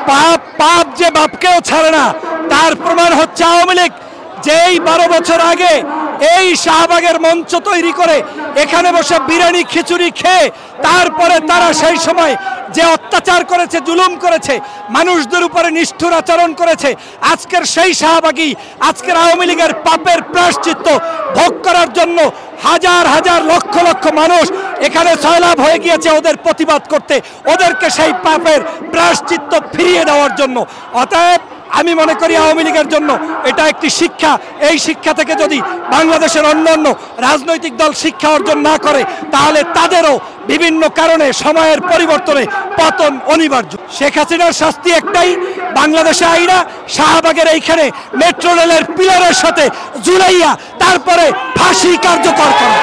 পাপ পাপ যে বাপকেও ছাড়ে না, তার প্রমাণ হচ্ছে আওয়ামী লীগ যেই 12 বছর আগে এই শাহবাগের মঞ্চ তৈরি করে এখানে বসে বিরিয়ানি খিচুড়ি খেয়ে তারপরে তারা সেই সময় যে অত্যাচার করেছে, জুলুম করেছে, মানুষদের উপরে নিষ্ঠুর আচরণ করেছে, আজকের সেই শাহবাগী আজকের আওয়ামী লীগের পাপের প্রায়শ্চিত্ত ভোগ করার জন্য হাজার হাজার লক্ষ লক্ষ মানুষ এখানে সয়লাভ হয়ে গিয়েছে ওদের প্রতিবাদ করতে, ওদেরকে সেই পাপের প্রায়শ্চিত্ত ফিরিয়ে দেওয়ার জন্য। অতএব আমি মনে করি আওয়ামী লীগের জন্য এটা একটি শিক্ষা। এই শিক্ষা থেকে যদি বাংলাদেশের অন্যান্য রাজনৈতিক দল শিক্ষা অর্জন না করে তাহলে তাদেরও বিভিন্ন কারণে সময়ের পরিবর্তনে পতন অনিবার্য। শেখ হাসিনার শাস্তি একটাই, বাংলাদেশে আইনা শাহবাগের এইখানে মেট্রো রেলের পিলারের সাথে জুড়াইয়া তারপরে ফাঁসি কার্যকর করা,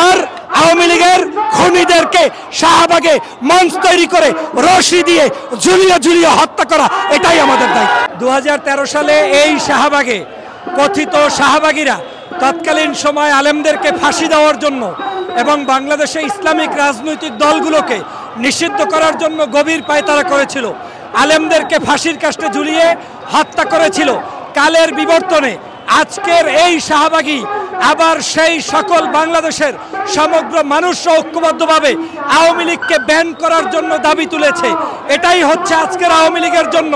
আর আওয়ামী লীগের খুনিদেরকে শাহবাগে মঞ্চ তৈরি করে রশি দিয়ে ঝুলিয়ে ঝুলিয়ে হত্যা করা, এটাই আমাদের দায়িত্ব। 2013 সালে এই শাহবাগে কথিত শাহবাগীরা তৎকালীন সময় আলেমদেরকে ফাঁসি দেওয়ার জন্য এবং বাংলাদেশে ইসলামিক রাজনৈতিক দলগুলোকে নিষিদ্ধ করার জন্য গভীর পায়তারা করেছিল, আলেমদেরকে ফাঁসির কাস্টে ঝুলিয়ে হত্যা করেছিল। কালের বিবর্তনে আজকের এই শাহবাগী আবার সেই সকল বাংলাদেশের সমগ্র মানুষ ঐক্যবদ্ধভাবে আওয়ামী লীগকে ব্যান করার জন্য দাবি তুলেছে। এটাই হচ্ছে আজকের আওয়ামী লীগের জন্য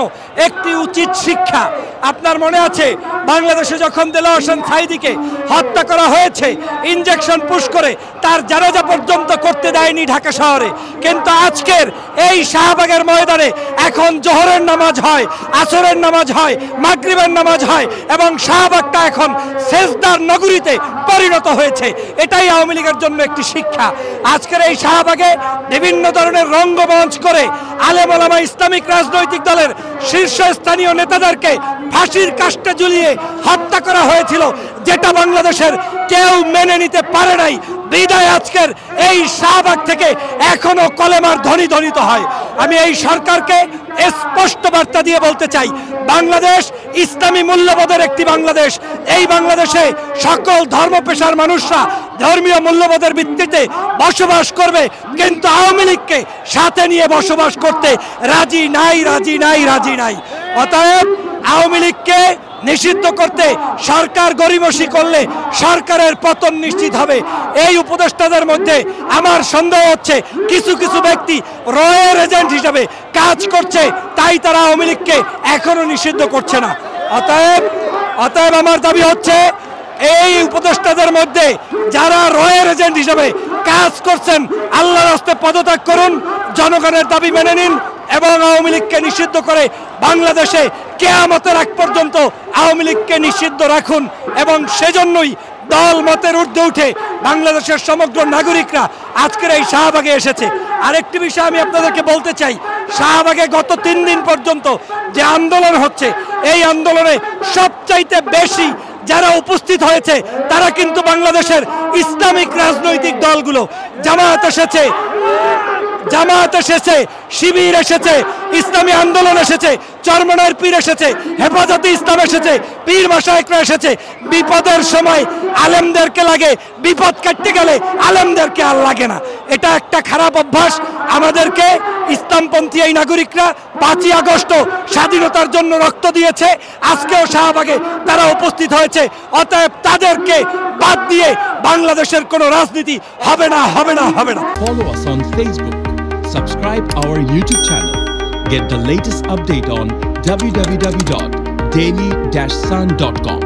একটি উচিত শিক্ষা। আপনার মনে আছে বাংলাদেশে যখন দেলোয়ার হোসেন সাঈদীকে হত্যা করা হয়েছে, ইনজেকশন পুশ করে তার জানাজা পর্যন্ত করতে দেয়নি ঢাকা শহরে, কিন্তু আজকের এই শাহবাগের ময়দানে এখন জোহরের নামাজ হয়, আসরের নামাজ হয়, মাগরিবের নামাজ হয় এবং শাহবাগটা এখন সেজদার নগরীতে পরিণত হয়েছে। এটাই আওয়ামী লীগের জন্য একটি শিক্ষা। আজকের এই শাহবাগে বিভিন্ন ধরনের রঙ্গমঞ্চ করে আলেম ওলামা ইসলামিক রাজনৈতিক দলের শীর্ষস্থানীয় নেতাদেরকে ফাঁসির কাস্টে ঝুলিয়ে হত্যা করা হয়েছিল, যেটা বাংলাদেশের কেউ মেনে নিতে পারে নাই। বিদায় আজকের এই শাহবাগ থেকে এখনো কলেমার ধ্বনি ধ্বনিত হয়। আমি এই সরকারকে স্পষ্ট বার্তা দিয়ে বলতে চাই, বাংলাদেশ ইসলামী মূল্যবোধের একটি বাংলাদেশ। এই বাংলাদেশে সকল ধর্ম পেশার মানুষরা ধর্মীয় মূল্যবোধের ভিত্তিতে বসবাস করবে, কিন্তু আওয়ামী লীগকে সাথে নিয়ে বসবাস করতে রাজি নাই, রাজি নাই, রাজি নাই। অতএব আওয়ামী লীগকে নিষিদ্ধ করতে সরকার গড়িমসি করলে সরকারের পতন নিশ্চিত হবে। এই উপদেষ্টাদের মধ্যে আমার সন্দেহ হচ্ছে কিছু কিছু ব্যক্তি রয়ের এজেন্ট হিসেবে কাজ করছে, তাই তারা আওয়ামী লীগকে এখনো নিষিদ্ধ করছে না। অতএব আমার দাবি হচ্ছে এই উপদেষ্টাদের মধ্যে যারা রয়ের এজেন্ট হিসেবে কাজ করছেন, আল্লাহর রাস্তায় পদত্যাগ করুন, জনগণের দাবি মেনে নিন এবং আওয়ামী লীগকে নিষিদ্ধ করে বাংলাদেশে কিয়ামতের আগ পর্যন্ত আওয়ামী লীগকে নিষিদ্ধ রাখুন। এবং সেজন্যই দল মতের ঊর্ধ্বে উঠে বাংলাদেশের সমগ্র নাগরিকরা আজকের এই শাহবাগে এসেছে। আরেকটি বিষয় আমি আপনাদেরকে বলতে চাই, শাহবাগে গত 3 দিন পর্যন্ত যে আন্দোলন হচ্ছে, এই আন্দোলনে সবচাইতে বেশি যারা উপস্থিত হয়েছে তারা কিন্তু বাংলাদেশের ইসলামিক রাজনৈতিক দলগুলো। জামায়াত এসেছে, শিবির এসেছে, ইসলামী আন্দোলন এসেছে, চরমনার পীর এসেছে, হেফাজতে ইসলাম এসেছে, পীর মাশায়েখরা এসেছে। বিপদের সময় আলেমদেরকে লাগে, বিপদ কাটতে গেলে আলেমদেরকে আর লাগে না। এটা একটা খারাপ অভ্যাস। আমাদেরকে ইসলামপন্থী এই নাগরিকরা 5ই আগস্ট স্বাধীনতার জন্য রক্ত দিয়েছে, আজকেও শাহবাগে তারা উপস্থিত হয়েছে। অতএব তাদেরকে বাদ দিয়ে বাংলাদেশের কোনো রাজনীতি হবে না, হবে না, হবে না। Follow us on Facebook. Subscribe our YouTube channel. Get the latest update on www.daily-sun.com.